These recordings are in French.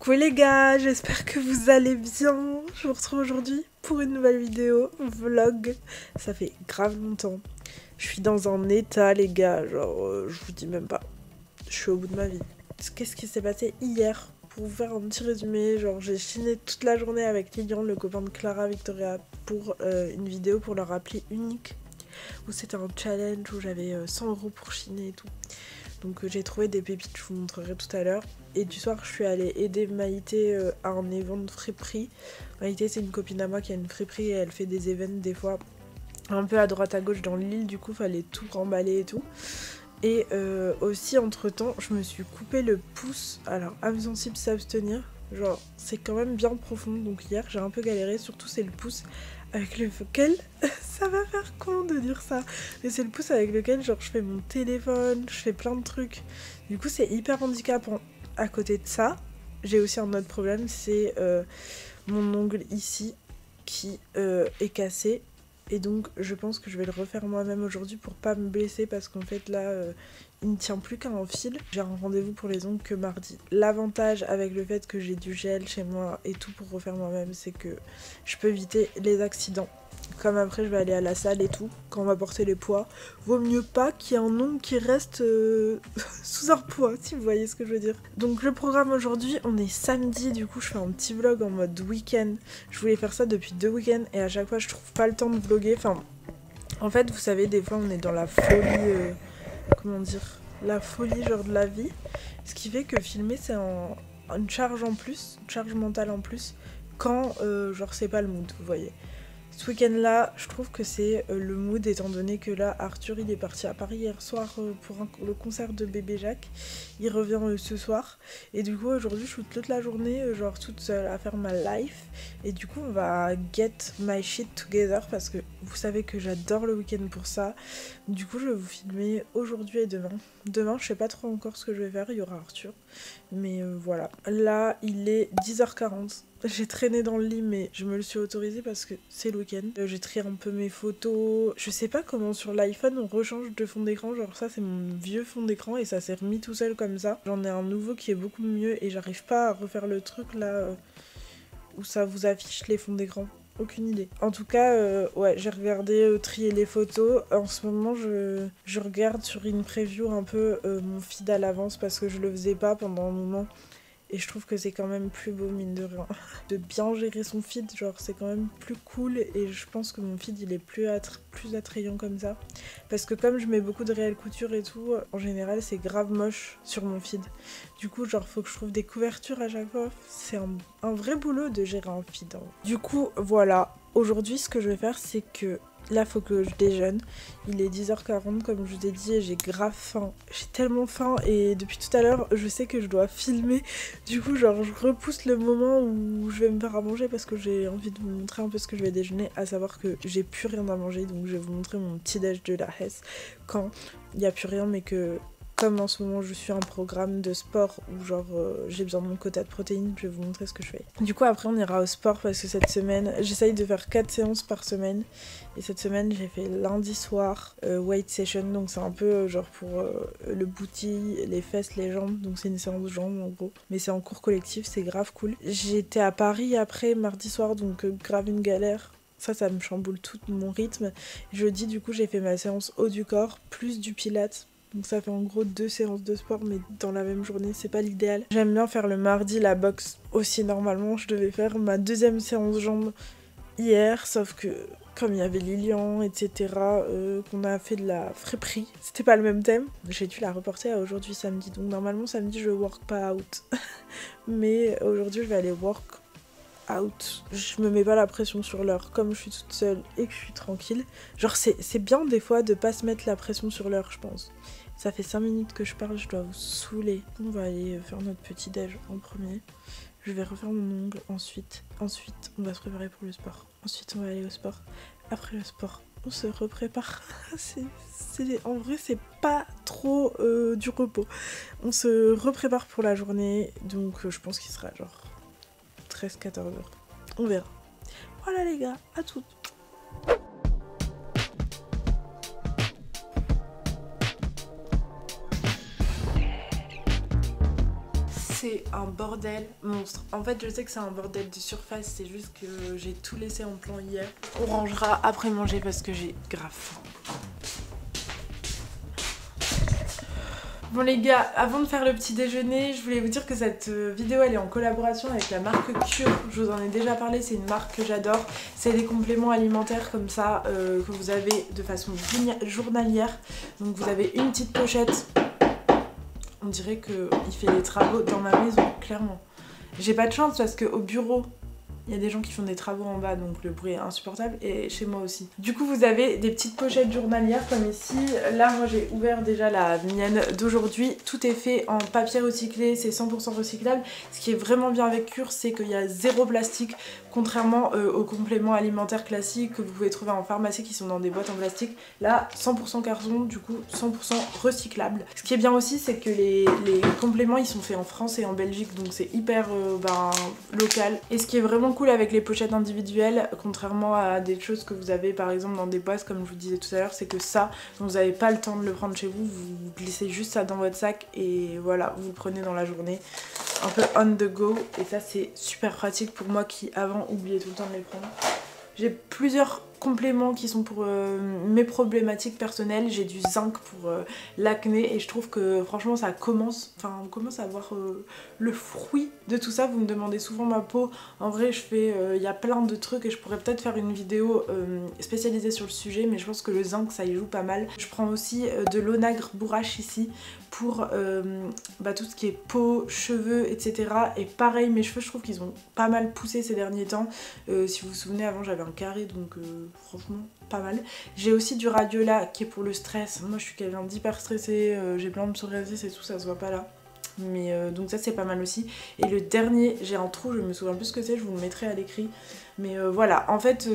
Coucou les gars, j'espère que vous allez bien. Je vous retrouve aujourd'hui pour une nouvelle vidéo, vlog. Ça fait grave longtemps. Je suis dans un état les gars, genre je vous dis même pas. Je suis au bout de ma vie. Qu'est-ce qui s'est passé hier? Pour vous faire un petit résumé, genre j'ai chiné toute la journée avec Lilian, le copain de Clara Victoria, pour une vidéo pour leur appli unique. Où c'était un challenge où j'avais 100 € pour chiner et tout. Donc j'ai trouvé des pépites, je vous montrerai tout à l'heure. Et du soir, je suis allée aider Maïté à un événement de friperie. Maïté, c'est une copine à moi qui a une friperie et elle fait des événements des fois un peu à droite à gauche dans l'île. Du coup, fallait tout remballer et tout. Et aussi, entre-temps, je me suis coupé le pouce. Alors, âme sensible, s'abstenir. Genre, c'est quand même bien profond. Donc hier, j'ai un peu galéré. Surtout, c'est le pouce avec lequel... ça va faire con de dire ça. Mais c'est le pouce avec lequel, genre, je fais mon téléphone, je fais plein de trucs. Du coup, c'est hyper handicapant. À côté de ça, j'ai aussi un autre problème. C'est mon ongle ici qui est cassé. Et donc, je pense que je vais le refaire moi-même aujourd'hui pour pas me blesser. Parce qu'en fait, là... il ne tient plus qu'à un fil. J'ai un rendez-vous pour les ongles que mardi. L'avantage avec le fait que j'ai du gel chez moi et tout pour refaire moi-même, c'est que je peux éviter les accidents. Comme après je vais aller à la salle et tout, quand on va porter les poids, vaut mieux pas qu'il y ait un ongle qui reste sous un poids, si vous voyez ce que je veux dire. Donc le programme aujourd'hui, on est samedi, du coup je fais un petit vlog en mode week-end. Je voulais faire ça depuis 2 week-ends et à chaque fois je trouve pas le temps de vlogger. Enfin, en fait vous savez, des fois on est dans la folie... comment dire, la folie genre de la vie, ce qui fait que filmer c'est une charge en plus, une charge mentale en plus, quand genre c'est pas le mood, vous voyez. Ce week-end là, je trouve que c'est le mood, étant donné que là Arthur il est parti à Paris hier soir pour le concert de Bébé Jacques, il revient ce soir, et du coup aujourd'hui je suis toute la journée genre toute seule à faire ma life, et du coup on va get my shit together parce que vous savez que j'adore le week-end pour ça. Du coup je vais vous filmer aujourd'hui et demain. Demain je sais pas trop encore ce que je vais faire, il y aura Arthur, mais voilà. Là il est 10h40. J'ai traîné dans le lit mais je me le suis autorisé parce que c'est le week-end. J'ai trié un peu mes photos. Je sais pas comment sur l'iPhone on rechange de fond d'écran. Genre ça c'est mon vieux fond d'écran et ça s'est remis tout seul comme ça. J'en ai un nouveau qui est beaucoup mieux et j'arrive pas à refaire le truc là où ça vous affiche les fonds d'écran. Aucune idée. En tout cas, ouais, j'ai regardé trier les photos. En ce moment, je regarde sur une preview un peu mon feed à l'avance parce que je le faisais pas pendant un moment. Et je trouve que c'est quand même plus beau, mine de rien. De bien gérer son feed, genre c'est quand même plus cool. Et je pense que mon feed il est plus attrayant comme ça. Parce que comme je mets beaucoup de réelle couture et tout, en général c'est grave moche sur mon feed. Du coup genre faut que je trouve des couvertures à chaque fois. C'est un vrai boulot de gérer un feed. Hein. Du coup voilà, aujourd'hui ce que je vais faire c'est que... là faut que je déjeune, il est 10h40 comme je vous ai dit et j'ai grave faim. J'ai tellement faim et depuis tout à l'heure je sais que je dois filmer. Du coup genre je repousse le moment où je vais me faire à manger parce que j'ai envie de vous montrer un peu ce que je vais déjeuner. À savoir que j'ai plus rien à manger, donc je vais vous montrer mon petit déj de la Hesse quand il n'y a plus rien, mais que... comme en ce moment je suis en programme de sport où genre j'ai besoin de mon quota de protéines, je vais vous montrer ce que je fais. Du coup après on ira au sport parce que cette semaine j'essaye de faire 4 séances par semaine. Et cette semaine j'ai fait lundi soir weight session, donc c'est un peu genre pour le booty, les fesses, les jambes, donc c'est une séance de jambes en gros. Mais c'est en cours collectif, c'est grave cool. J'étais à Paris après mardi soir, donc grave une galère. Ça me chamboule tout mon rythme. Jeudi du coup j'ai fait ma séance haut du corps plus du pilates. Donc ça fait en gros 2 séances de sport mais dans la même journée, c'est pas l'idéal. J'aime bien faire le mardi la boxe aussi. Normalement je devais faire ma 2e séance jambes hier, sauf que comme il y avait Lilian, etc., qu'on a fait de la friperie, c'était pas le même thème. J'ai dû la reporter à aujourd'hui samedi. Donc normalement samedi je work pas out. Mais aujourd'hui je vais aller work out. Je me mets pas la pression sur l'heure, comme je suis toute seule et que je suis tranquille. Genre c'est bien des fois de pas se mettre la pression sur l'heure, je pense. Ça fait 5 minutes que je parle, je dois vous saouler. On va aller faire notre petit déj en premier. Je vais refaire mon ongle ensuite. Ensuite, on va se préparer pour le sport. Ensuite, on va aller au sport. Après le sport, on se reprépare. En vrai, c'est pas trop du repos. On se reprépare pour la journée. Donc, je pense qu'il sera genre 13-14 heures. On verra. Voilà les gars, à toutes. c'est un bordel monstre. En fait, je sais que c'est un bordel de surface, c'est juste que j'ai tout laissé en plan hier. On rangera après manger parce que j'ai grave faim. Bon les gars, avant de faire le petit déjeuner, je voulais vous dire que cette vidéo elle est en collaboration avec la marque Cure. Je vous en ai déjà parlé, c'est une marque que j'adore. C'est des compléments alimentaires comme ça que vous avez de façon journalière. Donc vous avez une petite pochette. On dirait qu'il fait des travaux dans ma maison, clairement. J'ai pas de chance parce qu'au bureau, il y a des gens qui font des travaux en bas, donc le bruit est insupportable, et chez moi aussi. Du coup, vous avez des petites pochettes journalières comme ici. Là, moi, j'ai ouvert déjà la mienne d'aujourd'hui. Tout est fait en papier recyclé, c'est 100% recyclable. Ce qui est vraiment bien avec Cure, c'est qu'il y a zéro plastique, contrairement aux compléments alimentaires classiques que vous pouvez trouver en pharmacie qui sont dans des boîtes en plastique. Là, 100% carton, du coup, 100% recyclable. Ce qui est bien aussi, c'est que les compléments, ils sont faits en France et en Belgique, donc c'est hyper local. Et ce qui est vraiment cool avec les pochettes individuelles, contrairement à des choses que vous avez par exemple dans des boîtes comme je vous disais tout à l'heure, c'est que ça, vous n'avez pas le temps de le prendre chez vous, vous glissez juste ça dans votre sac et voilà, vous le prenez dans la journée, un peu on the go, et ça c'est super pratique pour moi qui avant oubliais tout le temps de les prendre. J'ai plusieurs compléments qui sont pour mes problématiques personnelles. J'ai du zinc pour l'acné et je trouve que franchement ça commence, on commence à voir le fruit de tout ça. Vous me demandez souvent ma peau, en vrai je fais, il y a plein de trucs et je pourrais peut-être faire une vidéo spécialisée sur le sujet, mais je pense que le zinc ça y joue pas mal. Je prends aussi de l'onagre bourrache ici pour tout ce qui est peau, cheveux, etc. Et pareil, mes cheveux je trouve qu'ils ont pas mal poussé ces derniers temps. Si vous vous souvenez, avant j'avais un carré, donc franchement pas mal. J'ai aussi du Radiola qui est pour le stress. Moi je suis quelqu'un d'hyper stressé, j'ai plein de psoriasis et tout, ça se voit pas là. Mais donc ça c'est pas mal aussi. Et le dernier, j'ai un trou, je me souviens plus ce que c'est, je vous le mettrai à l'écrit. Mais voilà, en fait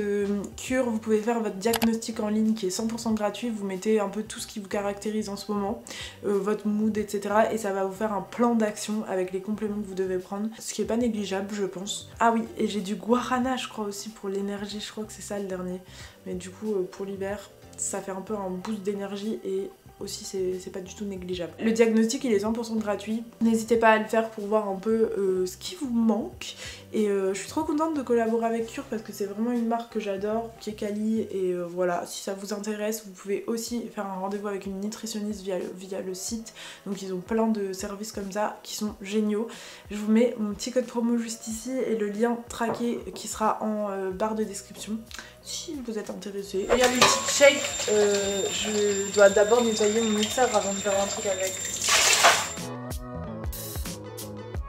Cure, vous pouvez faire votre diagnostic en ligne qui est 100% gratuit. Vous mettez un peu tout ce qui vous caractérise en ce moment, votre mood, etc. Et ça va vous faire un plan d'action avec les compléments que vous devez prendre, ce qui est pas négligeable je pense. Ah oui, et j'ai du guarana je crois aussi pour l'énergie, je crois que c'est ça le dernier. Mais du coup pour l'hiver, ça fait un peu un boost d'énergie et aussi c'est pas du tout négligeable. Le diagnostic il est 100% gratuit, n'hésitez pas à le faire pour voir un peu ce qui vous manque. Et je suis trop contente de collaborer avec Cure parce que c'est vraiment une marque que j'adore, qui est quali, et voilà, si ça vous intéresse vous pouvez aussi faire un rendez-vous avec une nutritionniste via le site. Donc ils ont plein de services comme ça qui sont géniaux. Je vous mets mon petit code promo juste ici et le lien traqué qui sera en barre de description si vous êtes intéressé. Il y a les petits shakes, je dois d'abord nettoyer mon mixeur avant de faire un truc avec.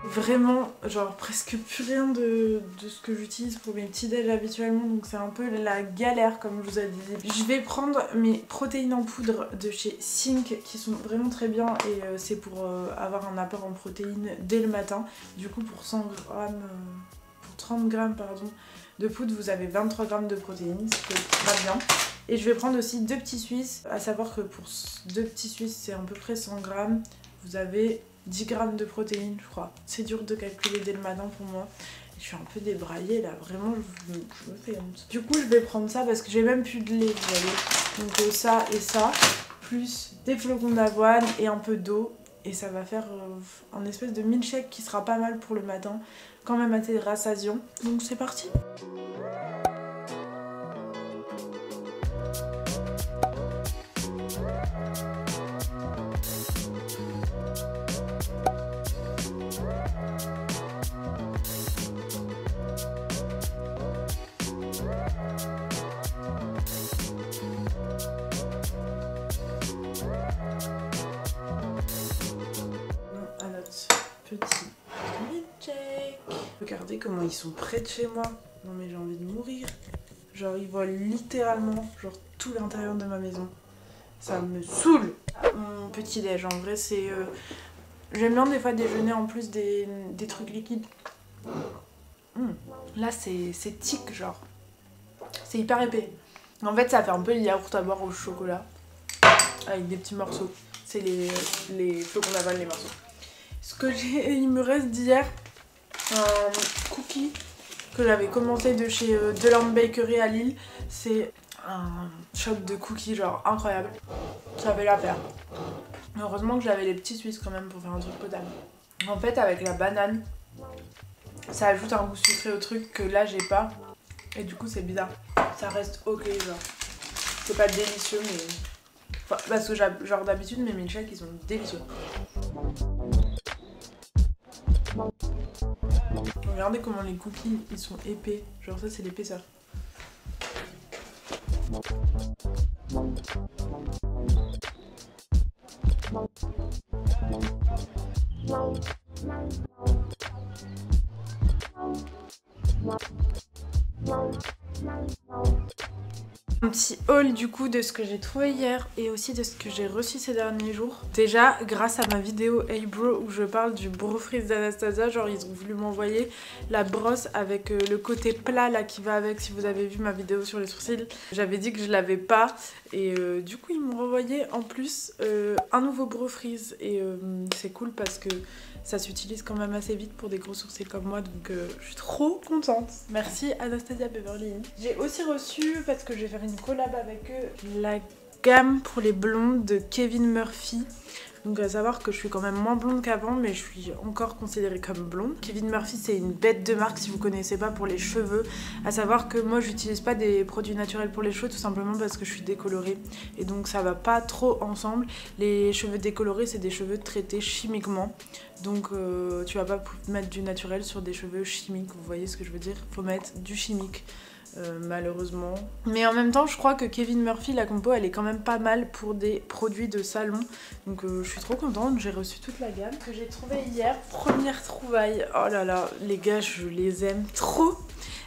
Vraiment, genre presque plus rien de ce que j'utilise pour mes petits déj habituellement, donc c'est un peu la galère comme je vous ai dit. Je vais prendre mes protéines en poudre de chez Sync qui sont vraiment très bien et c'est pour avoir un apport en protéines dès le matin. Du coup pour 100 grammes, pour 30 grammes pardon, de poudre vous avez 23 grammes de protéines, ce qui est très bien. Et je vais prendre aussi 2 petits suisses, à savoir que pour 2 petits suisses c'est à peu près 100 grammes, vous avez 10 grammes de protéines je crois. C'est dur de calculer dès le matin pour moi. Je suis un peu débraillée là, vraiment je me fais honte. Du coup je vais prendre ça parce que j'ai même plus de lait, vous voyez. Donc ça et ça, plus des flocons d'avoine et un peu d'eau. Et ça va faire un espèce de milkshake qui sera pas mal pour le matin, quand même assez rassasiant. Donc c'est parti. Petit milkshake. Regardez comment ils sont près de chez moi. Non mais j'ai envie de mourir. Genre ils voient littéralement genre tout l'intérieur de ma maison. Ça me saoule. Mon petit déj en vrai c'est... J'aime bien des fois déjeuner en plus des trucs liquides. Là c'est thick genre. C'est hyper épais. En fait ça fait un peu le yaourt à boire au chocolat. Avec des petits morceaux. C'est les flocons d'avoine, les morceaux. Il me reste d'hier un cookie que j'avais commandé de chez Deland Bakery à Lille. C'est un shop de cookies genre incroyable. Ça avait la paire. Heureusement que j'avais les petits suisses quand même pour faire un truc potable. En fait, avec la banane, ça ajoute un goût sucré au truc que là j'ai pas. Et du coup, c'est bizarre. Ça reste ok, genre. C'est pas délicieux, mais. Enfin, parce que genre d'habitude, mes milkshakes ils sont délicieux. Regardez comment les cookies ils sont épais. Genre, ça, c'est l'épaisseur. Un petit haul du coup de ce que j'ai trouvé hier et aussi de ce que j'ai reçu ces derniers jours. Déjà grâce à ma vidéo Hey Bro où je parle du Bro Freeze d'Anastasia, genre ils ont voulu m'envoyer la brosse avec le côté plat là qui va avec. Si vous avez vu ma vidéo sur les sourcils, j'avais dit que je l'avais pas et du coup ils m'ont renvoyé en plus un nouveau Bro Freeze et c'est cool parce que ça s'utilise quand même assez vite pour des gros sourcils comme moi, donc je suis trop contente. Merci Anastasia Beverly Hills. J'ai aussi reçu, parce que je vais faire une collab avec eux, la gamme pour les blondes de Kevin Murphy. Donc à savoir que je suis quand même moins blonde qu'avant, mais je suis encore considérée comme blonde. Kevin Murphy, c'est une bête de marque si vous connaissez pas pour les cheveux. À savoir que moi j'utilise pas des produits naturels pour les cheveux tout simplement parce que je suis décolorée. Et donc ça va pas trop ensemble. Les cheveux décolorés, c'est des cheveux traités chimiquement. Donc tu vas pas mettre du naturel sur des cheveux chimiques, vous voyez ce que je veux dire? Faut mettre du chimique. Malheureusement. Mais en même temps, je crois que Kevin Murphy, la compo, elle est quand même pas mal pour des produits de salon. Donc je suis trop contente, j'ai reçu toute la gamme que j'ai trouvée hier. Première trouvaille, oh là là, les gars, je les aime trop.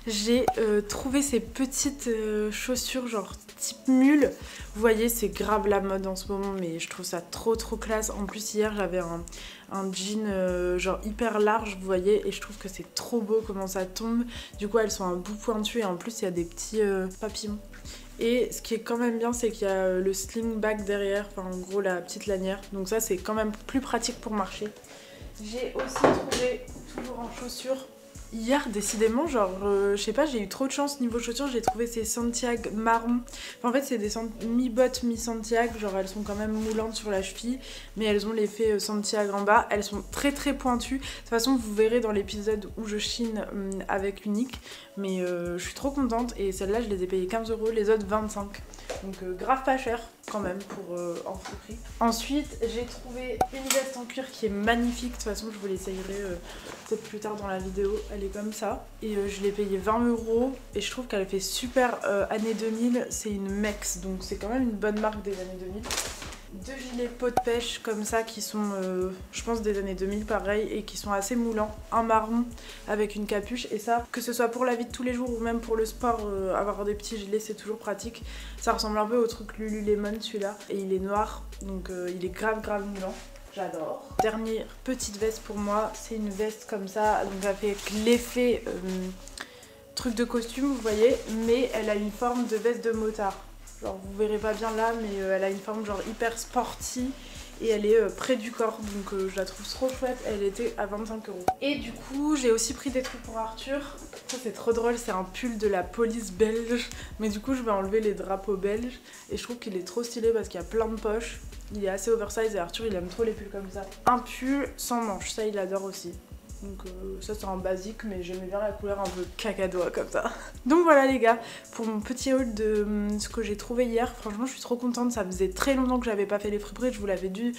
J'ai trouvé ces petites chaussures genre type mule. Vous voyez, c'est grave la mode en ce moment, mais je trouve ça trop classe. En plus, hier, j'avais un jean genre hyper large, vous voyez, et je trouve que c'est trop beau comment ça tombe. Du coup, elles sont un bout pointu et en plus, il y a des petits papillons. Et ce qui est quand même bien, c'est qu'il y a le sling bag derrière, enfin en gros la petite lanière. Donc ça, c'est quand même plus pratique pour marcher. J'ai aussi trouvé, toujours en chaussures, hier, décidément, genre, je sais pas, j'ai eu trop de chance niveau chaussures, j'ai trouvé ces Santiago marron. Enfin, en fait, c'est des mi-bottes, mi-Santiago, genre elles sont quand même moulantes sur la cheville, mais elles ont l'effet Santiago en bas. Elles sont très pointues. De toute façon, vous verrez dans l'épisode où je chine avec Unique, mais je suis trop contente et celles-là, je les ai payées 15 €, les autres 25. Donc grave pas cher quand même pour en friperie. Ensuite j'ai trouvé une veste en cuir qui est magnifique, de toute façon je vous l'essayerai peut-être plus tard dans la vidéo, elle est comme ça. Et je l'ai payée 20 € et je trouve qu'elle fait super années 2000, c'est une Mex, donc c'est quand même une bonne marque des années 2000. Deux gilets peau de pêche comme ça qui sont je pense des années 2000 pareil et qui sont assez moulants, un marron avec une capuche et ça que ce soit pour la vie de tous les jours ou même pour le sport avoir des petits gilets c'est toujours pratique. Ça ressemble un peu au truc Lululemon celui-là et il est noir donc il est grave moulant. J'adore. Dernière petite veste pour moi, c'est une veste comme ça, donc avec l'effet truc de costume vous voyez, mais elle a une forme de veste de motard. Genre vous verrez pas bien là, mais elle a une forme genre hyper sporty et elle est près du corps, donc je la trouve trop chouette. Elle était à 25 €. Et du coup j'ai aussi pris des trucs pour Arthur. Ça c'est trop drôle, c'est un pull de la police belge, mais du coup je vais enlever les drapeaux belges et je trouve qu'il est trop stylé parce qu'il y a plein de poches. Il est assez oversize et Arthur il aime trop les pulls comme ça. Un pull sans manches, ça il adore aussi. Donc ça c'est un basique mais j'aimais bien la couleur un peu cacadois comme ça. Donc voilà les gars, pour mon petit haul de ce que j'ai trouvé hier, franchement je suis trop contente, ça faisait très longtemps que j'avais pas fait les friperies, je vous l'avais dit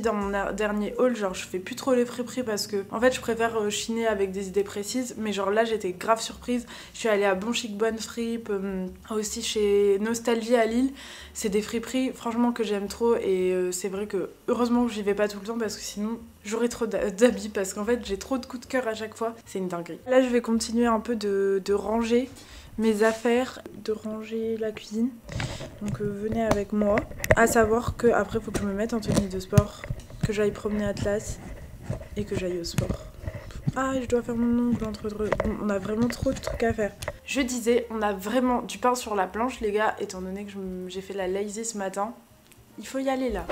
dans mon dernier haul, genre je fais plus trop les friperies parce que en fait je préfère chiner avec des idées précises, mais genre là j'étais grave surprise, je suis allée à Bon Chic Bonne Fripe, aussi chez Nostalgie à Lille, c'est des friperies franchement que j'aime trop et c'est vrai que heureusement que j'y vais pas tout le temps parce que sinon j'aurais trop d'habits parce qu'en fait j'ai trop de coups de cœur à chaque fois, c'est une dinguerie. Là je vais continuer un peu de ranger mes affaires, de ranger la cuisine, donc venez avec moi. À savoir que après faut que je me mette en tenue de sport, que j'aille promener Atlas et que j'aille au sport. Ah je dois faire mon ongle entre deux. Bon, on a vraiment trop de trucs à faire. Je disais, on a vraiment du pain sur la planche les gars, étant donné que j'ai fait la lazy ce matin, il faut y aller là.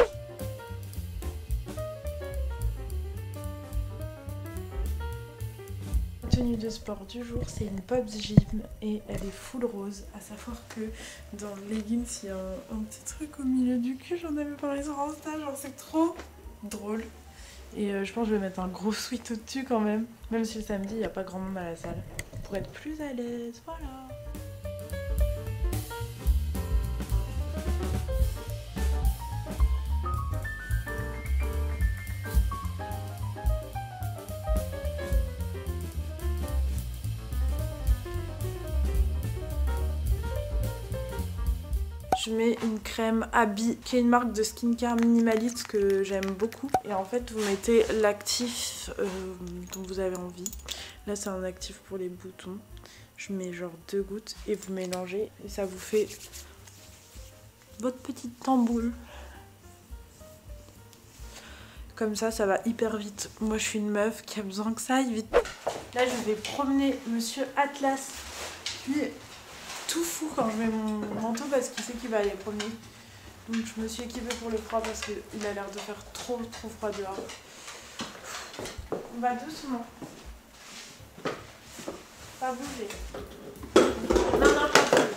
Tenue de sport du jour, c'est une Pop Gym et elle est full rose. À savoir que dans le leggings, il y a un petit truc au milieu du cul, j'en avais parlé sur Insta, genre c'est trop drôle. Et je pense que je vais mettre un gros sweat au-dessus quand même. Même si le samedi, il n'y a pas grand monde à la salle. Pour être plus à l'aise, voilà. Je mets une crème Abby qui est une marque de skincare minimaliste que j'aime beaucoup. Et en fait, vous mettez l'actif dont vous avez envie. Là, c'est un actif pour les boutons. Je mets genre 2 gouttes et vous mélangez. Et ça vous fait votre petite tamboule. Comme ça, ça va hyper vite. Moi, je suis une meuf qui a besoin que ça aille vite. Là, je vais promener Monsieur Atlas. Lui, tout fou quand je mets mon manteau parce qu'il sait qu'il va aller promener. Donc je me suis équipée pour le froid parce qu'il a l'air de faire trop froid dehors. On va doucement. Pas bouger. Non, pas bouger.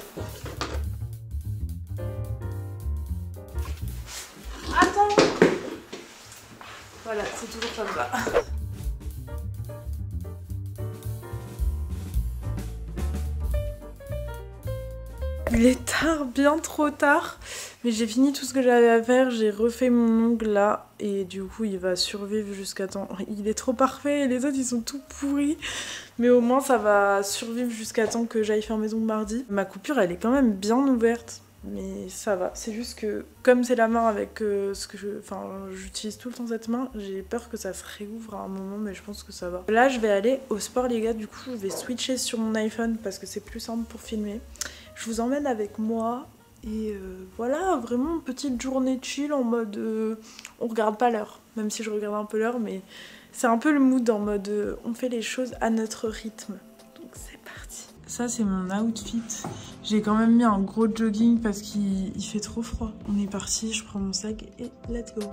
Attends. Voilà, c'est toujours comme ça. Il est tard, bien trop tard, mais j'ai fini tout ce que j'avais à faire, j'ai refait mon ongle là, et du coup il va survivre jusqu'à temps. Il est trop parfait, les autres ils sont tout pourris, mais au moins ça va survivre jusqu'à temps que j'aille faire mes ongles mardi. Ma coupure elle est quand même bien ouverte, mais ça va. C'est juste que comme c'est la main avec ce que j'utilise tout le temps cette main, j'ai peur que ça se réouvre à un moment, mais je pense que ça va. Là je vais aller au sport les gars, du coup je vais switcher sur mon iPhone parce que c'est plus simple pour filmer. Je vous emmène avec moi et voilà, vraiment une petite journée chill en mode on regarde pas l'heure, même si je regarde un peu l'heure, mais c'est un peu le mood en mode on fait les choses à notre rythme. Donc c'est parti. Ça c'est mon outfit. J'ai quand même mis un gros jogging parce qu'il fait trop froid. On est parti, je prends mon sac et let's go.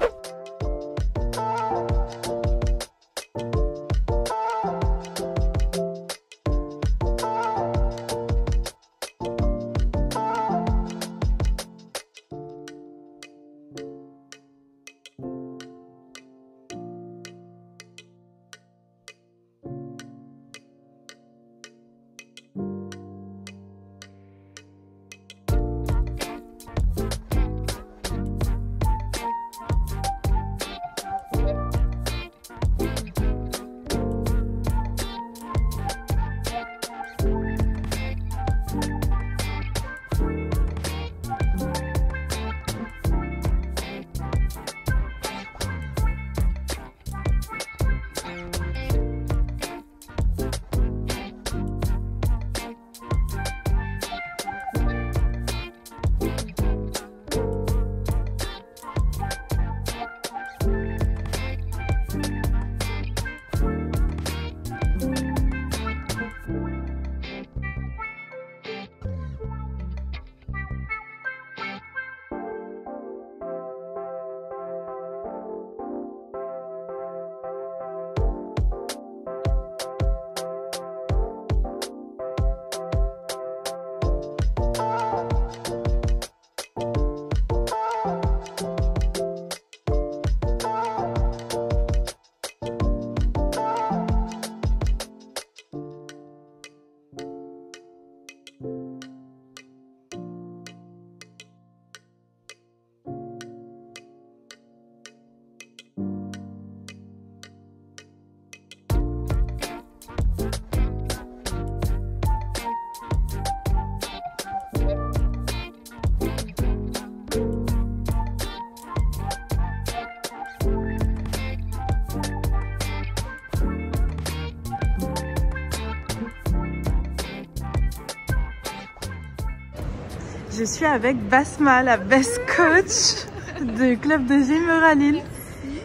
Je suis avec Basma, la best coach du club de gym Euralil.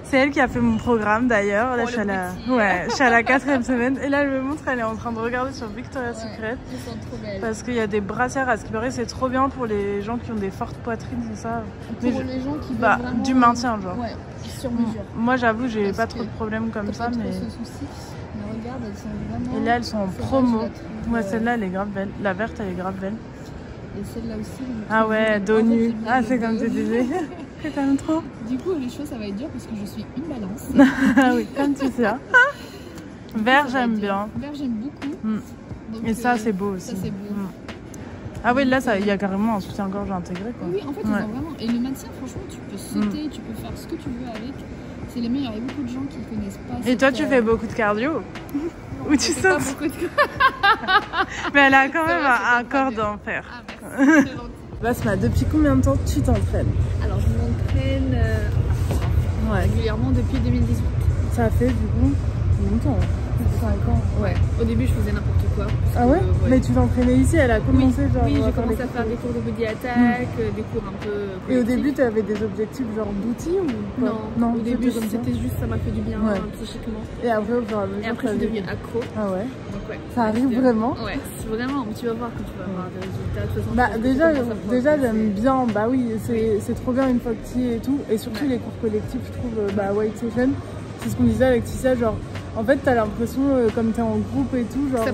C'est elle qui a fait mon programme d'ailleurs. Là, je suis à la 4e semaine. Et là, elle me montre, elle est en train de regarder sur Victoria's Secret. Parce qu'il y a des brassières à ce qui paraît, c'est trop bien pour les gens qui ont des fortes poitrines, c'est ça. Pour les gens qui veulent vraiment, du maintien, genre. Ouais, sur mesure. Moi, j'avoue, j'ai pas trop de problèmes comme ça. Mais ce souci. Mais regarde, elles sont vraiment. Et là, elles sont en promo. Ouais, celle-là, elle est grave belle. La verte, elle est grave belle. Et celle-là aussi. Ah ouais, dos nu. Ah, c'est comme tu disais. que t'aimes trop? Du coup, les choses, ça va être dur parce que je suis une balance. Ah oui, comme tu sais. Vert, j'aime bien. Vert, j'aime beaucoup. Donc, et ça, c'est beau aussi. Ça, c'est beau. Ah oui, là, il y a carrément un soutien-gorge intégré, quoi. Oui, en fait, ils ont vraiment... Et le maintien, franchement, tu peux sauter, tu peux faire ce que tu veux avec. C'est les meilleurs. Il y a beaucoup de gens qui ne connaissent pas. Et toi, tu fais beaucoup de cardio? Non, ou tu sautes? pas beaucoup de... Mais elle a quand même un corps d'enfer. Ah, merci. Basma, depuis combien de temps tu t'entraînes? Alors, je m'entraîne régulièrement depuis 2018. Ça fait du coup longtemps. 5 ans. Ouais, au début je faisais n'importe quoi. Ah ouais, mais tu t'entraînais ici, elle a commencé genre... Oui, j'ai commencé à faire des cours de body attack, des cours un peu collectifs. Et au début tu avais des objectifs genre d'outils ou pas? Non, au début c'était juste ça m'a fait du bien psychiquement. Et après au fur et à mesure, et après je suis devenue accro. Ah ouais? Donc ouais. Ça arrive vraiment? Ouais, vraiment, tu vas voir que tu vas avoir des résultats. De toute façon, déjà j'aime bien, bah oui, c'est trop bien une fois que tu y es et tout. Et surtout les cours collectifs, je trouve, White Session, c'est ce qu'on disait avec Tissa, genre... En fait, t'as l'impression, comme t'es en groupe et tout, genre, ça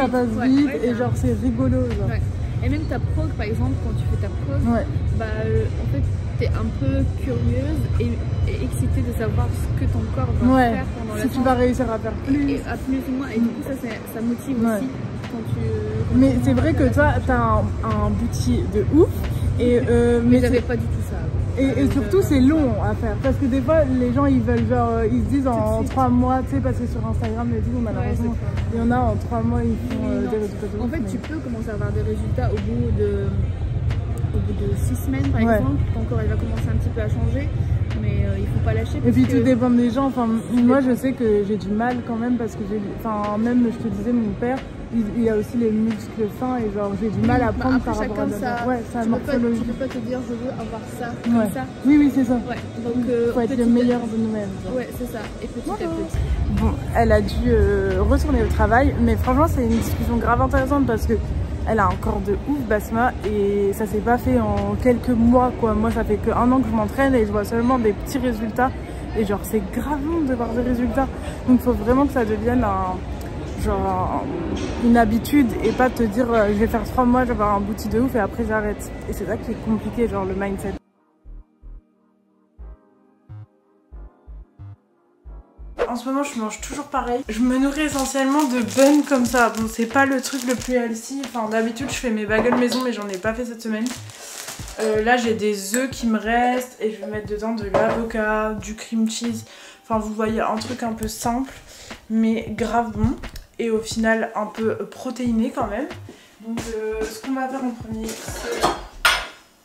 passe vite et genre c'est rigolo. Genre. Ouais. Et même ta prog, par exemple, quand tu fais ta prog, en fait, t'es un peu curieuse et excitée de savoir ce que ton corps va faire pendant la séance. Si tu vas réussir à faire plus. Et à plus ou moins, et du coup, ça motive aussi quand tu... Mais c'est vrai que toi, t'as un booty de ouf. Et, mais j'avais pas du tout ça. Et surtout c'est long à faire parce que des fois les gens ils veulent genre ils se disent en 3 mois, tu sais, parce que sur Instagram les vidéos malheureusement il y en a en 3 mois ils font des résultats de ouf. En fait tu peux commencer à avoir des résultats au bout de 6 semaines par exemple, ton corps il va commencer un petit peu à changer, mais il faut pas lâcher. Et puis tout dépend des gens, enfin moi je sais que j'ai du mal quand même parce que même je te disais mon père il a aussi les muscles fins et genre j'ai du mal à prendre par rapport à ça. Ouais, ça morphologie. Tu peux pas te dire je veux avoir ça comme ça. Oui c'est ça. Ouais. Donc faut être le meilleur de nous-mêmes. Ouais c'est ça. Et petit à petit. Bon, elle a dû retourner au travail, mais franchement c'est une discussion grave intéressante parce que elle a un corps de ouf, Basma, et ça s'est pas fait en quelques mois quoi. Moi ça fait que 1 an que je m'entraîne et je vois seulement des petits résultats et genre c'est grave long de voir des résultats. Donc faut vraiment que ça devienne une habitude et pas te dire je vais faire 3 mois, je vais avoir un booty de ouf et après j'arrête. Et c'est ça qui est compliqué, genre le mindset. En ce moment je mange toujours pareil. Je me nourris essentiellement de buns comme ça. Bon c'est pas le truc le plus healthy. Enfin d'habitude je fais mes bagels maison mais j'en ai pas fait cette semaine. Là j'ai des œufs qui me restent et je vais mettre dedans de l'avocat, du cream cheese. Enfin vous voyez un truc un peu simple mais grave bon. Et au final un peu protéiné quand même. Donc ce qu'on va faire en premier c'est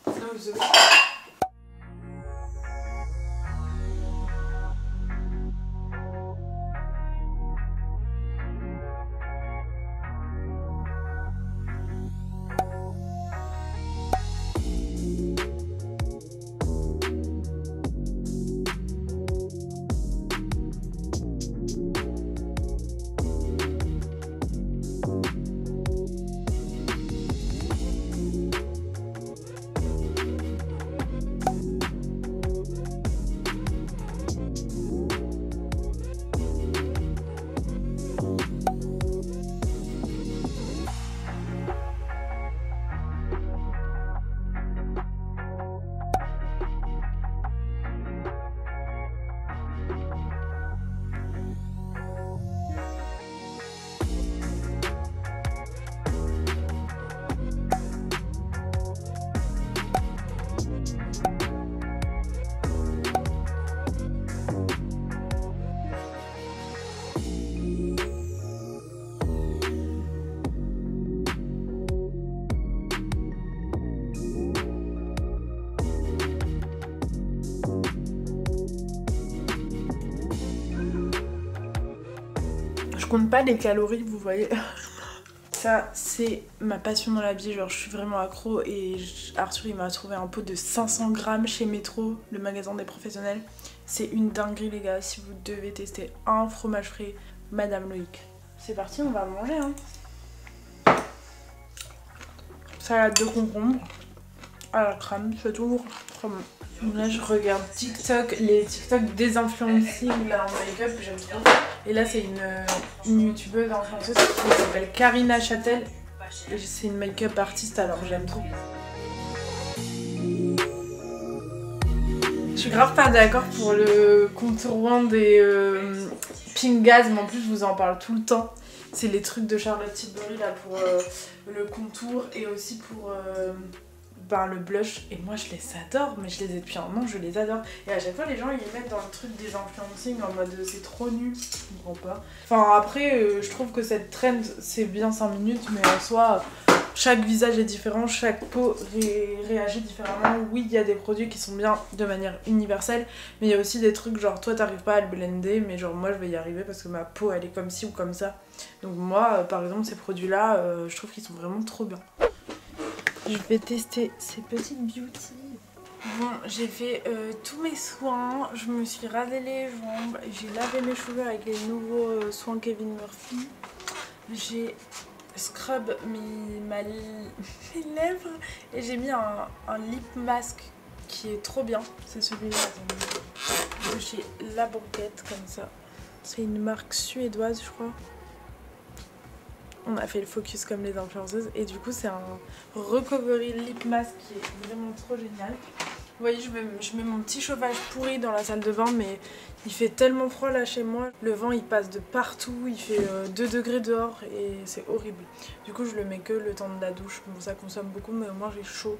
nos œufs. Je compte pas les calories, vous voyez. Ça, c'est ma passion dans la vie. Genre, je suis vraiment accro. Et Arthur, il m'a trouvé un pot de 500 grammes chez Métro, le magasin des professionnels. C'est une dinguerie, les gars. Si vous devez tester un fromage frais, Madame Loïc. C'est parti, on va manger. Hein. Salade de concombre à la crème, c'est toujours trop bon. Là je regarde TikTok, les TikTok des influencing là en make-up, j'aime trop. Et là c'est une youtubeuse influenceuse qui s'appelle Karina Châtel. Et c'est une make-up artiste alors j'aime trop. suis grave pas d'accord pour le contour one des Pink Gaz, mais en plus je vous en parle tout le temps. C'est les trucs de Charlotte Tilbury là pour le contour et aussi pour le blush. Et moi je les adore, mais je les ai depuis un an, je les adore. Et à chaque fois les gens ils les mettent dans le truc des influencing en mode c'est trop nul, je comprends pas. Enfin après je trouve que cette trend c'est bien 5 minutes, mais en soi chaque visage est différent, chaque peau réagit différemment. Oui, il y a des produits qui sont bien de manière universelle, mais il y a aussi des trucs genre toi t'arrives pas à le blender, mais genre moi je vais y arriver parce que ma peau elle est comme ci ou comme ça. Donc moi par exemple ces produits là je trouve qu'ils sont vraiment trop bien. Je vais tester ces petites beauty. Bon, j'ai fait tous mes soins, je me suis rasé les jambes, j'ai lavé mes cheveux avec les nouveaux soins Kevin Murphy. J'ai scrub mes lèvres et j'ai mis un lip mask qui est trop bien. C'est celui-là, de chez La Banquette, comme ça. C'est une marque suédoise, je crois. On a fait le focus comme les influenceuses et du coup c'est un recovery lip mask qui est vraiment trop génial. Vous voyez, je mets mon petit chauffage pourri dans la salle de bain, mais il fait tellement froid là chez moi. Le vent il passe de partout, il fait 2 degrés dehors et c'est horrible. Du coup je le mets que le temps de la douche. Bon, ça consomme beaucoup, mais au moins j'ai chaud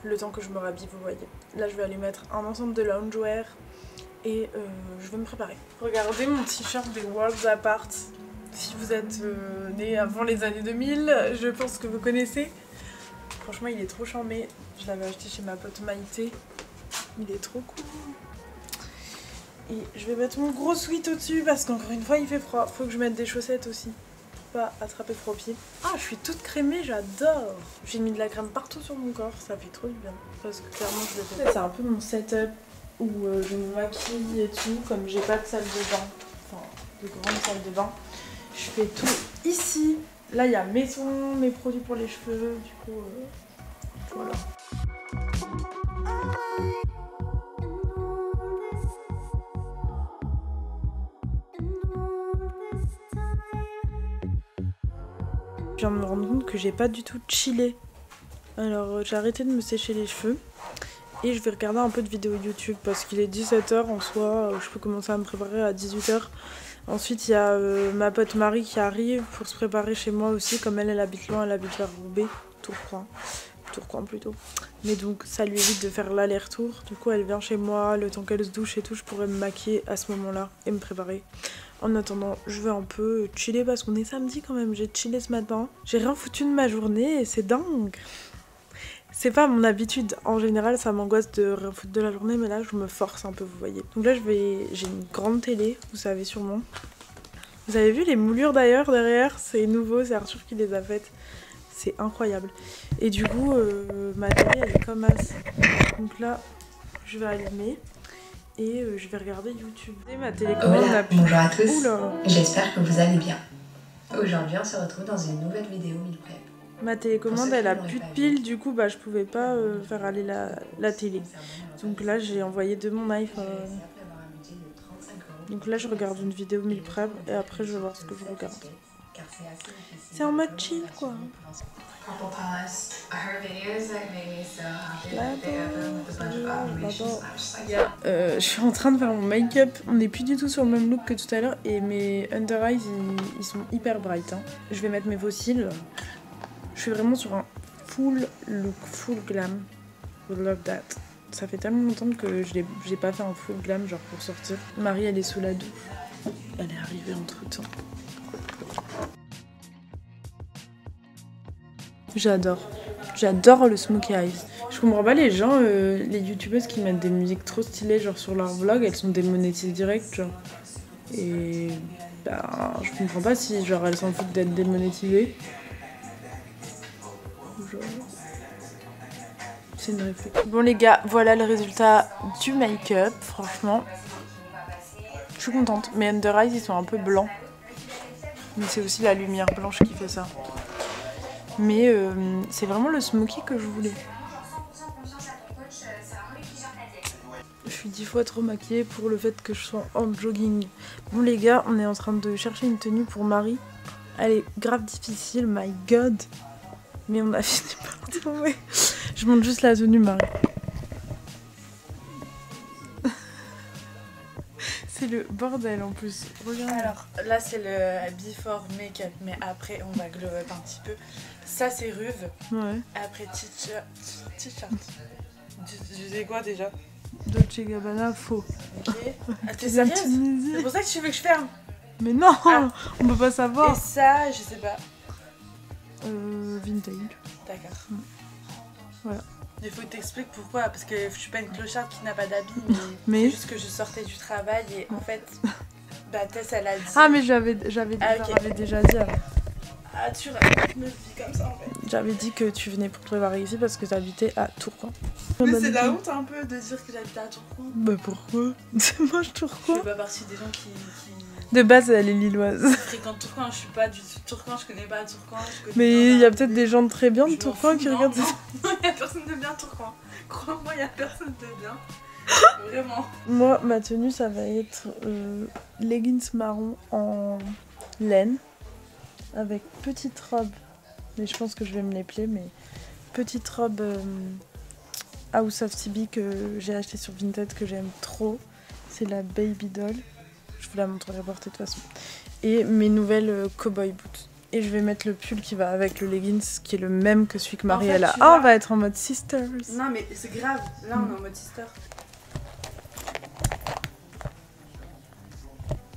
le temps que je me rhabille, vous voyez. Là je vais aller mettre un ensemble de loungewear et je vais me préparer. Regardez mon t-shirt des Worlds Apart. Si vous êtes né avant les années 2000, je pense que vous connaissez. Franchement, il est trop charmé. Je l'avais acheté chez ma pote Maïté. Il est trop cool. Et je vais mettre mon gros sweat au-dessus parce qu'encore une fois, il fait froid. Faut que je mette des chaussettes aussi pour pas attraper froid aux pieds. Ah, je suis toute crémée, j'adore. J'ai mis de la crème partout sur mon corps. Ça fait trop du bien. Parce que clairement, je le fais. C'est un peu mon setup où je me maquille et tout. Comme j'ai pas de salle de bain, enfin de grande salle de bain, je fais tout ici. Là, il y a mes soins, mes produits pour les cheveux, du coup, voilà. Je viens de me rendre compte que j'ai pas du tout chillé. Alors, j'ai arrêté de me sécher les cheveux. Et je vais regarder un peu de vidéos YouTube parce qu'il est 17 h en soi. Je peux commencer à me préparer à 18 h. Ensuite, il y a ma pote Marie qui arrive pour se préparer chez moi aussi. Comme elle habite loin, elle habite vers Roubaix, Tourcoing plutôt. Mais donc, ça lui évite de faire l'aller-retour. Du coup, elle vient chez moi, le temps qu'elle se douche et tout, je pourrais me maquiller à ce moment-là et me préparer. En attendant, je vais un peu chiller parce qu'on est samedi quand même. J'ai chillé ce matin. J'ai rien foutu de ma journée et c'est dingue. C'est pas mon habitude, en général ça m'angoisse de rien foutre de la journée, mais là je me force un peu, vous voyez. Donc là j'ai une grande télé, vous savez sûrement. Vous avez vu les moulures d'ailleurs derrière, c'est nouveau, c'est Arthur qui les a faites. C'est incroyable. Et du coup ma télé elle est comme as. Donc là je vais allumer et je vais regarder YouTube. Et ma télécommande bonjour à tous, j'espère que vous allez bien. Aujourd'hui on se retrouve dans une nouvelle vidéo meal prep. Ma télécommande elle a plus de piles, du coup je pouvais pas faire aller la télé. Donc là j'ai envoyé de mon iPhone. Donc là je regarde une vidéo meal prep et après je vais voir ce que je regarde. C'est en mode chill quoi. Je suis en train de faire mon make-up. On n'est plus du tout sur le même look que tout à l'heure et mes under eyes ils sont hyper bright. Hein. Je vais mettre mes faux cils. Je suis vraiment sur un full look, full glam. I love that. Ça fait tellement longtemps que j'ai pas fait un full glam genre pour sortir. Marie elle est sous la douche. Elle est arrivée entre temps. J'adore le smokey eyes. Je comprends pas les gens, les youtubeuses qui mettent des musiques trop stylées genre sur leur vlog, elles sont démonétisées direct genre. Et je comprends pas si genre elles s'en foutent d'être démonétisées. C'est une réflexion. Bon les gars, voilà le résultat du make-up, franchement. Je suis contente. Mes under eyes ils sont un peu blancs. Mais c'est aussi la lumière blanche qui fait ça. Mais c'est vraiment le smoky que je voulais. Je suis 10 fois trop maquillée pour le fait que je sois en jogging. Bon les gars, on est en train de chercher une tenue pour Marie. Elle est grave difficile, my god. Mais on a fini par trouver. Je montre juste la tenue Marie. le bordel en plus. Regarde. Alors là c'est le before make-up, mais après on va glow up un petit peu. Ça c'est Ruve. Ouais. Après t-shirt. Je disais quoi déjà? Dolce Gabbana, faux. Ok. Ah, t'es sérieuse? C'est pour ça que tu veux que je ferme? Mais non, on peut pas savoir. Et ça, je sais pas. Vintage. D'accord. Voilà. Il faut que t'expliques pourquoi, parce que je suis pas une clocharde qui n'a pas d'habits, mais c'est juste que je sortais du travail et en fait, bah Tess elle a dit... Ah mais j'avais déjà dit avant. Ah tu me dis comme ça en fait. J'avais dit que tu venais pour te voir ici parce que t'habitais à Tourcoing. Mais c'est de la honte un peu de dire que j'habitais à Tourcoing. Bah pourquoi? C'est moche Tourcoing. Je fais pas partie des gens qui... De base elle est lilloise. Je fréquente Tourcoing, je suis pas du tout Tourcoing, je connais pas Tourcoing. Mais il y a peut-être des gens très bien de Tourcoing qui regardent ça. Non, il y a personne de bien Tourcoing. Crois-moi, il y a personne de bien. Vraiment. Moi, ma tenue, ça va être leggings marron en laine avec petite robe. Mais je pense que je vais me les plier, mais petite robe House of Tibi que j'ai acheté sur Vinted que j'aime trop. C'est la Baby Doll. Je vous la montrerai porter de toute façon. Et mes nouvelles cowboy boots. Et je vais mettre le pull qui va avec le leggings qui est le même que celui que Marie elle a. Ah, on va être en mode sisters. Non mais c'est grave, là on est en mode sister.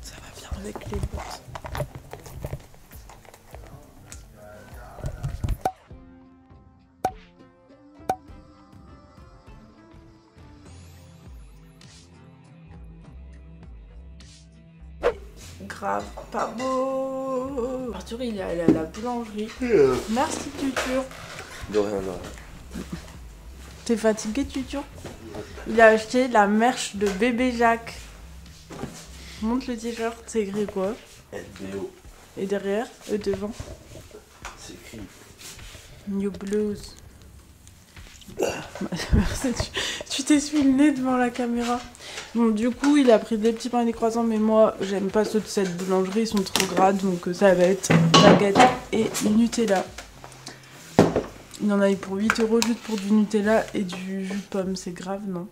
Ça va bien avec les bottes. Grave pas beau. Arthur il est allé à la boulangerie. Merci Tutur. De rien, de rien. T'es fatigué Tutur? Il a acheté la merch de bébé Jacques. Montre le t-shirt, c'est écrit quoi? LBO. Et derrière, devant, C'est écrit New Blues. Merci, tu t'essuies le nez devant la caméra. Bon, du coup, il a pris des petits pains et des croissants, mais moi, j'aime pas ceux de cette boulangerie, ils sont trop gras, donc ça va être baguette et Nutella. Il en a eu pour 8 € juste pour du Nutella et du jus de pomme, c'est grave, non?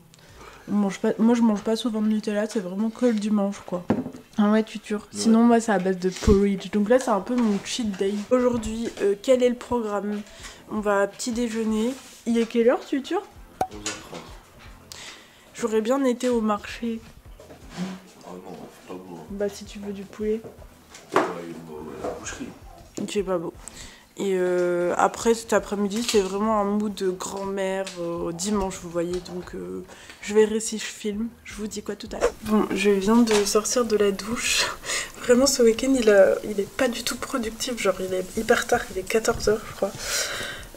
On mange pas... Moi, je mange pas souvent de Nutella, c'est vraiment que le dimanche, quoi. Ah ouais, Tutur. Ouais. Sinon, moi, c'est à base de porridge. Donc là, c'est un peu mon cheat day. Aujourd'hui, quel est le programme? On va à petit déjeuner. Il est quelle heure, Tutur? 11h30. J'aurais bien été au marché. Oh non, c'est pas beau. Bah, si tu veux du poulet. Ouais, la boucherie. C'est pas beau. Et après, cet après-midi, c'est vraiment un mood de grand-mère. Dimanche, vous voyez. Donc, je verrai si je filme. Je vous dis quoi tout à l'heure. Bon, je viens de sortir de la douche. Vraiment, ce week-end, il est pas du tout productif. Genre, il est hyper tard. Il est 14h, je crois.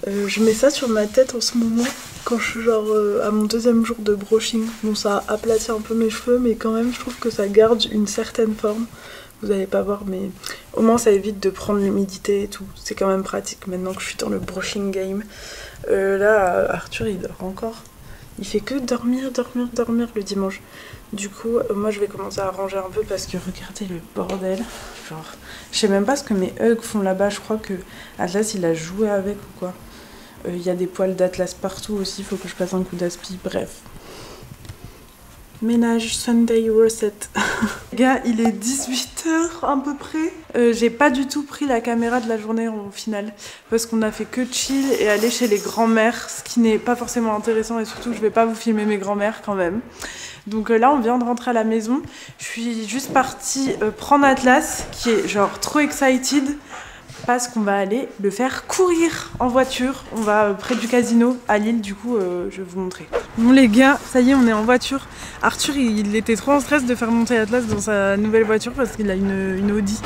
Je mets ça sur ma tête en ce moment. Quand je suis genre à mon deuxième jour de brushing. Bon, ça aplatit un peu mes cheveux. Mais quand même, je trouve que ça garde une certaine forme. Vous allez pas voir, mais au moins ça évite de prendre l'humidité et tout. C'est quand même pratique maintenant que je suis dans le brushing game. Là, Arthur, il dort encore. Il fait que dormir le dimanche. Du coup, moi je vais commencer à ranger un peu parce que regardez le bordel. Genre, je sais même pas ce que mes Hugs font là-bas. Je crois que Atlas, il a joué avec ou quoi. Il y a des poils d'Atlas partout aussi. Il faut que je passe un coup d'aspi. Bref. Ménage Sunday recette. Les gars, il est 18h à peu près. J'ai pas du tout pris la caméra de la journée au final. Parce qu'on a fait que chill et aller chez les grands-mères. Ce qui n'est pas forcément intéressant et surtout je vais pas vous filmer mes grands-mères quand même. Donc là on vient de rentrer à la maison. Je suis juste partie prendre Atlas qui est genre trop excited. Parce qu'on va aller le faire courir en voiture. On va près du casino à Lille, du coup je vais vous montrer. Bon les gars, ça y est, on est en voiture. Arthur, il était trop en stress de faire monter Atlas dans sa nouvelle voiture parce qu'il a une Audi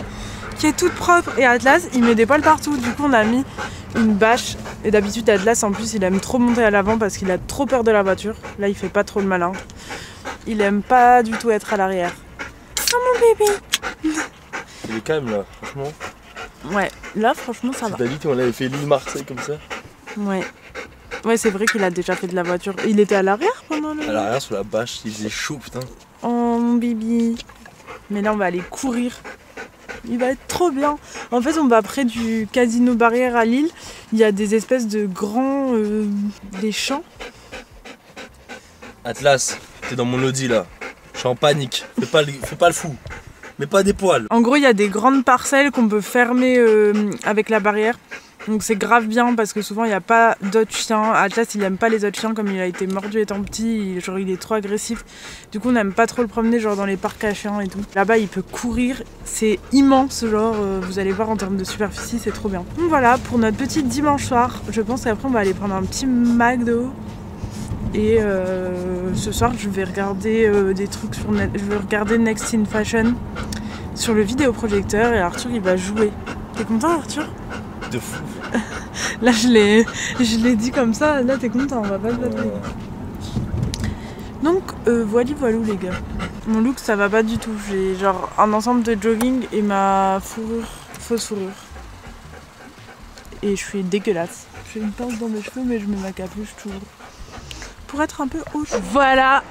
qui est toute propre. Et Atlas, il met des poils partout. Du coup, on a mis une bâche. Et d'habitude, Atlas, en plus, il aime trop monter à l'avant parce qu'il a trop peur de la voiture. Là, il fait pas trop le malin. Il aime pas du tout être à l'arrière. Oh mon bébé! Il est calme là, franchement. Ouais, là franchement ça va. T'as dit qu'on avait fait Lille-Marseille comme ça? Ouais. Ouais, c'est vrai qu'il a déjà fait de la voiture. Il était à l'arrière pendant le... À l'arrière sur la bâche, il faisait chaud putain. Oh mon bibi. Mais là on va aller courir. Il va être trop bien. En fait on va près du casino Barrière à Lille. Il y a des espèces de grands... des champs. Atlas, t'es dans mon Audi là. Je suis en panique. Fais pas le fou. Mais pas des poils. En gros, il y a des grandes parcelles qu'on peut fermer avec la barrière. Donc c'est grave bien parce que souvent il n'y a pas d'autres chiens. Atlas il aime pas les autres chiens comme il a été mordu étant petit, genre il est trop agressif. Du coup on n'aime pas trop le promener genre dans les parcs à chiens et tout. Là-bas il peut courir, c'est immense genre, vous allez voir en termes de superficie c'est trop bien. Donc voilà pour notre petit dimanche soir. Je pense qu'après on va aller prendre un petit McDo. Et ce soir je vais regarder des trucs sur je vais regarder Next in Fashion sur le vidéoprojecteur et Arthur il va jouer. T'es content Arthur? De fou. Là je l'ai dit comme ça, là t'es content, on va pas le battre. Donc voilà les gars. Mon look ça va pas du tout, j'ai genre un ensemble de jogging et ma fourrure, fausse fourrure. Et je suis dégueulasse. J'ai une pince dans mes cheveux mais je mets ma capuche toujours. Pour être un peu haute. Voilà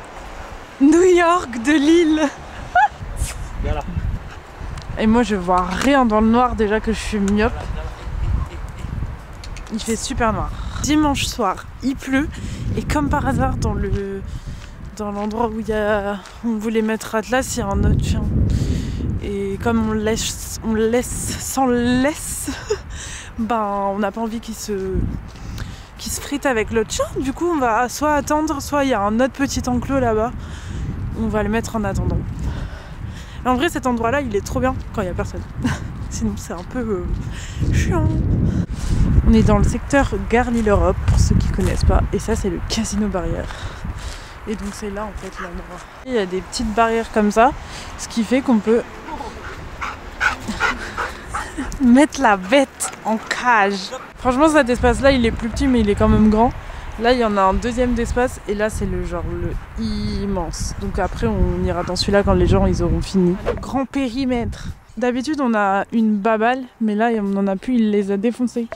New York de Lille. Voilà. Et moi je vois rien dans le noir déjà que je suis myope. Il fait super noir. Dimanche soir, il pleut et comme par hasard dans l'endroit où on voulait mettre Atlas, il y a un autre chien. Et comme on le laisse sans laisse, ben on n'a pas envie qu'il se frite avec l'autre chien. Du coup on va soit attendre, soit il y a un autre petit enclos là-bas. On va le mettre en attendant. Et en vrai cet endroit là il est trop bien quand il n'y a personne. Sinon c'est un peu chiant. On est dans le secteur Gare Lille-Europe pour ceux qui connaissent pas. Et ça c'est le Casino Barrière. Et donc c'est là en fait l'endroit. Il y a des petites barrières comme ça. Ce qui fait qu'on peut mettre la bête en cage. Franchement cet espace là il est plus petit mais il est quand même grand. Là il y en a un deuxième d'espace et là c'est le immense. Donc après on ira dans celui-là quand les gens ils auront fini. Grand périmètre. D'habitude on a une baballe mais là on n'en a plus, il les a défoncés.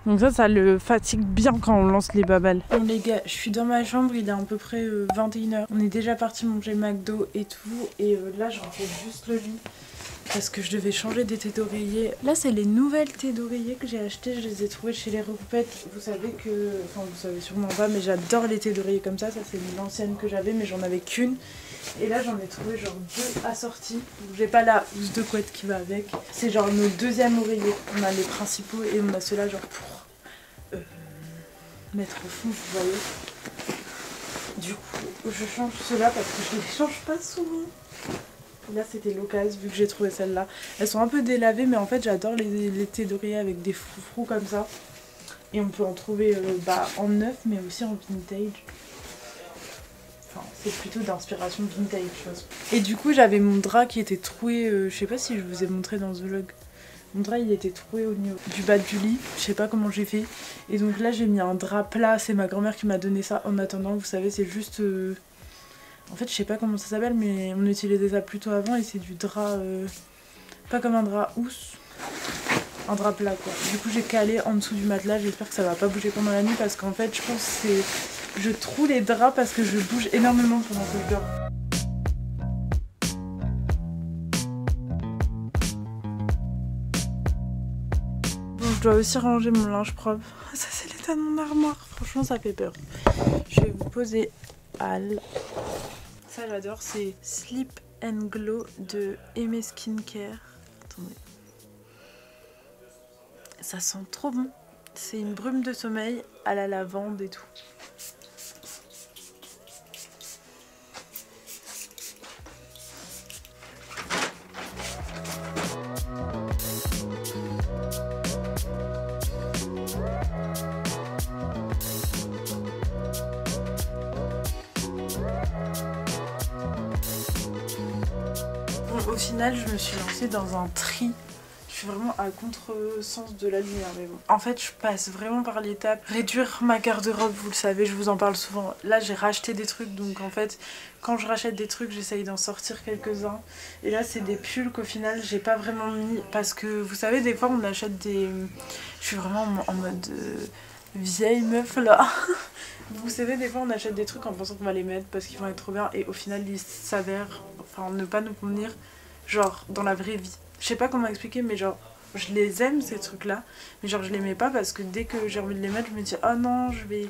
Donc ça le fatigue bien quand on lance les babales. Bon les gars, je suis dans ma chambre, il est à peu près 21h. On est déjà parti manger McDo et tout. Et là je refais juste le lit. Parce que je devais changer des thés d'oreiller. Là c'est les nouvelles thés d'oreiller que j'ai achetées. Je les ai trouvées chez les Recoupettes. Vous savez que... Enfin vous savez sûrement pas mais j'adore les thés d'oreiller comme ça. Ça c'est l'ancienne que j'avais mais j'en avais qu'une. Et là j'en ai trouvé genre 2 assortis. J'ai pas la housse de couette qui va avec. C'est genre nos deuxièmes oreillers. On a les principaux et on a ceux-là genre pour mettre au fond, vous voyez. Du coup je change ceux-là parce que je les change pas souvent. Là c'était l'occasion vu que j'ai trouvé celles-là. Elles sont un peu délavées mais en fait j'adore les thés d'oreiller avec des froufrous comme ça. Et on peut en trouver en neuf mais aussi en vintage. Enfin, c'est plutôt d'inspiration vintage, je pense. Et du coup, j'avais mon drap qui était troué. Je sais pas si je vous ai montré dans ce vlog. Mon drap, il était troué au niveau du bas du lit. Je sais pas comment j'ai fait. Et donc là, j'ai mis un drap plat. C'est ma grand-mère qui m'a donné ça. En attendant, vous savez, c'est juste... En fait, je sais pas comment ça s'appelle, mais on utilisait ça plutôt avant. Et c'est du drap... Pas comme un drap housse. Un drap plat, quoi. Du coup, j'ai calé en dessous du matelas. J'espère que ça va pas bouger pendant la nuit. Parce qu'en fait, je pense que c'est... Je troue les draps parce que je bouge énormément pendant que je dors. Bon, je dois aussi ranger mon linge propre. Ça c'est l'état de mon armoire. Franchement ça fait peur. Je vais vous poser Al. Ça j'adore, c'est Sleep and Glow de Aimé Skincare. Attendez. Ça sent trop bon. C'est une brume de sommeil à la lavande et tout. Bon, au final, je me suis lancée dans un tri. Je suis vraiment à contre-sens de la lumière, mais bon. En fait, je passe vraiment par l'étape réduire ma garde-robe, vous le savez, je vous en parle souvent. Là, j'ai racheté des trucs, donc en fait, quand je rachète des trucs, j'essaye d'en sortir quelques-uns. Et là, c'est des pulls qu'au final, j'ai pas vraiment mis, parce que vous savez, des fois, on achète des... Je suis vraiment en mode vieille meuf, là. Vous savez, des fois, on achète des trucs en pensant qu'on va les mettre parce qu'ils vont être trop bien, et au final, ils s'avèrent, enfin, ne pas nous convenir, genre, dans la vraie vie. Je sais pas comment expliquer mais genre je les aime ces trucs là mais genre je les mets pas parce que dès que j'ai envie de les mettre je me dis oh non je vais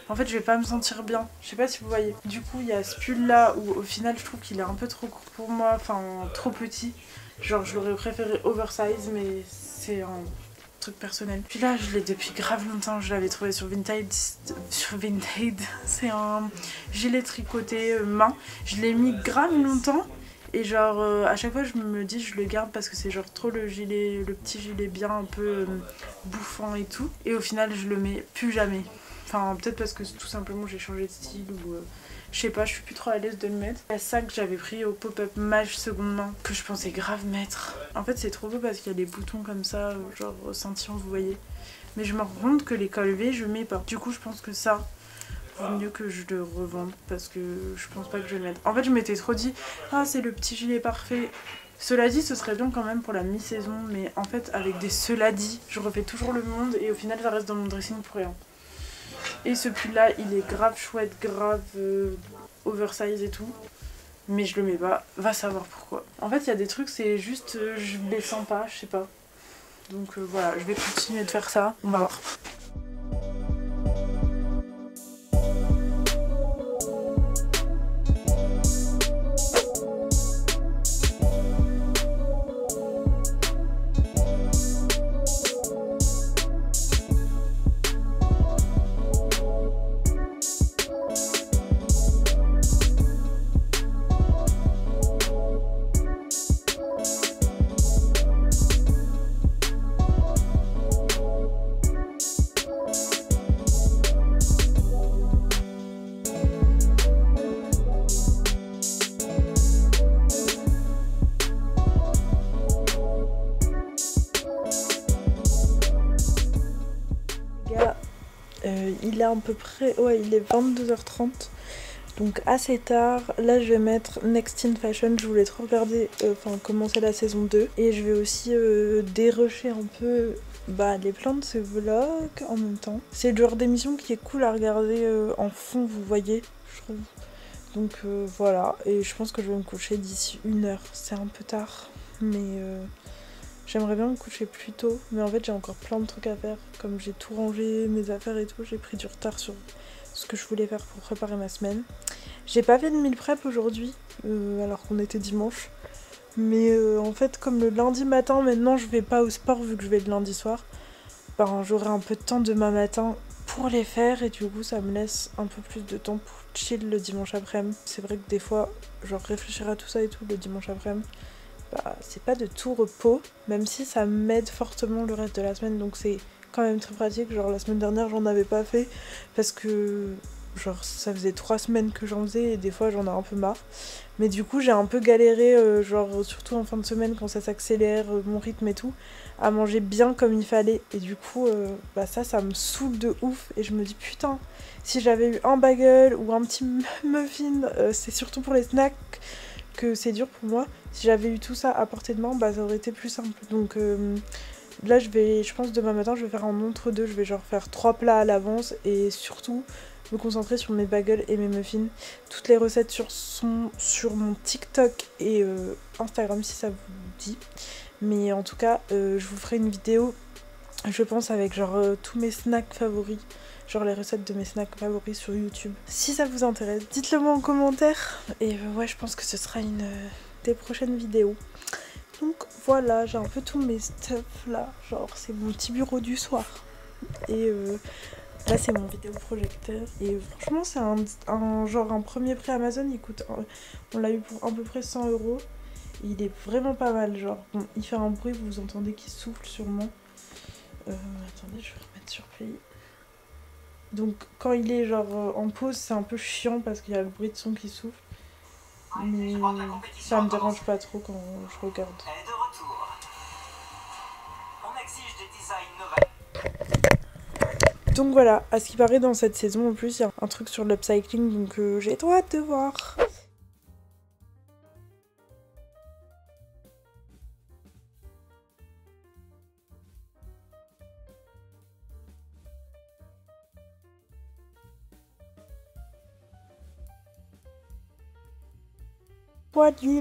En fait je vais pas me sentir bien, je sais pas si vous voyez. Du coup il y a ce pull là où au final je trouve qu'il est un peu trop court pour moi, enfin trop petit. Genre je l'aurais préféré oversize mais c'est un truc personnel. Puis là je l'ai depuis grave longtemps, je l'avais trouvé sur Vinted. C'est un gilet tricoté main. Je l'ai mis grave longtemps. Et genre à chaque fois je me dis je le garde parce que c'est genre trop le gilet, le petit gilet bien un peu bouffant et tout. Et au final je le mets plus jamais. Enfin peut-être parce que tout simplement j'ai changé de style ou je sais pas, je suis plus trop à l'aise de le mettre. Il y a ça que j'avais pris au pop-up Mage seconde main que je pensais grave mettre. En fait c'est trop beau parce qu'il y a des boutons comme ça, genre scintillants vous voyez. Mais je me rends compte que les cols V je mets pas. Du coup je pense que ça vaut mieux que je le revende parce que je pense pas que je vais le mettre. En fait je m'étais trop dit ah c'est le petit gilet parfait. Cela dit ce serait bien quand même pour la mi-saison mais en fait avec des cela dit je refais toujours le monde et au final ça reste dans mon dressing pour rien. Et ce pull là il est grave chouette, grave oversize et tout. Mais je le mets pas, va savoir pourquoi. En fait il y a des trucs c'est juste je les sens pas, je sais pas. Donc voilà je vais continuer de faire ça, on va voir. Il est à peu près, ouais il est 22h30 donc assez tard. Là je vais mettre Next in Fashion, je voulais trop regarder, commencer la saison 2 et je vais aussi dérusher un peu les plans de ce vlog en même temps. C'est le genre d'émission qui est cool à regarder en fond vous voyez je trouve. Donc voilà et je pense que je vais me coucher d'ici 1h, c'est un peu tard mais j'aimerais bien me coucher plus tôt, mais en fait j'ai encore plein de trucs à faire. Comme j'ai tout rangé, mes affaires et tout, j'ai pris du retard sur ce que je voulais faire pour préparer ma semaine. J'ai pas fait de meal prep aujourd'hui, alors qu'on était dimanche. Mais en fait, comme le lundi matin, maintenant je vais pas au sport vu que je vais le lundi soir, j'aurai un peu de temps demain matin pour les faire et du coup ça me laisse un peu plus de temps pour chill le dimanche après-midi. C'est vrai que des fois, genre réfléchir à tout ça et tout le dimanche après-midi, c'est pas de tout repos, même si ça m'aide fortement le reste de la semaine, donc c'est quand même très pratique. Genre la semaine dernière j'en avais pas fait parce que genre ça faisait 3 semaines que j'en faisais et des fois j'en ai un peu marre. Mais du coup j'ai un peu galéré, genre surtout en fin de semaine quand ça s'accélère, mon rythme et tout, à manger bien comme il fallait. Et du coup ça me saoule de ouf et je me dis putain, si j'avais eu un bagel ou un petit muffin, c'est surtout pour les snacks que c'est dur pour moi. Si j'avais eu tout ça à portée de main, ça aurait été plus simple. Donc là je pense demain matin je vais faire un entre-deux, je vais genre faire 3 plats à l'avance et surtout me concentrer sur mes bagels et mes muffins. Toutes les recettes sont sur mon TikTok et Instagram si ça vous dit. Mais en tout cas je vous ferai une vidéo je pense avec genre tous mes snacks favoris, genre les recettes de mes snacks favoris sur YouTube. Si ça vous intéresse, dites-le moi en commentaire. Et ouais, je pense que ce sera une des prochaines vidéos. Donc voilà, j'ai un peu tous mes stuff là. Genre c'est mon petit bureau du soir. Et là c'est mon vidéoprojecteur. Et franchement c'est un premier prix Amazon, il coûte, on l'a eu pour à peu près 100 €. Il est vraiment pas mal, genre bon, il fait un bruit, vous entendez qu'il souffle sûrement. Attendez, je vais remettre sur play. Donc quand il est genre en pause, c'est un peu chiant parce qu'il y a le bruit de son qui souffle. Mais ça me dérange pas trop quand je regarde. Donc voilà, à ce qui paraît dans cette saison en plus, il y a un truc sur l'upcycling, donc j'ai trop hâte de voir.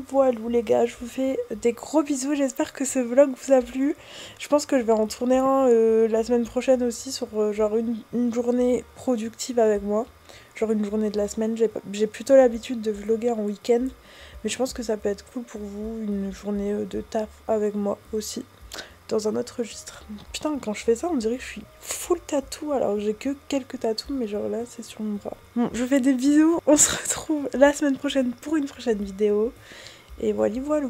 Voilou les gars, je vous fais des gros bisous, j'espère que ce vlog vous a plu. Je pense que je vais en tourner un la semaine prochaine aussi sur genre une journée productive avec moi. Genre une journée de la semaine, j'ai plutôt l'habitude de vlogger en week-end. Mais je pense que ça peut être cool pour vous, une journée de taf avec moi aussi. Dans un autre registre. Putain, quand je fais ça, on dirait que je suis full tatou. Alors j'ai que quelques tatous, mais genre là, c'est sur mon bras. Bon, je vous fais des bisous. On se retrouve la semaine prochaine pour une prochaine vidéo. Et voilà.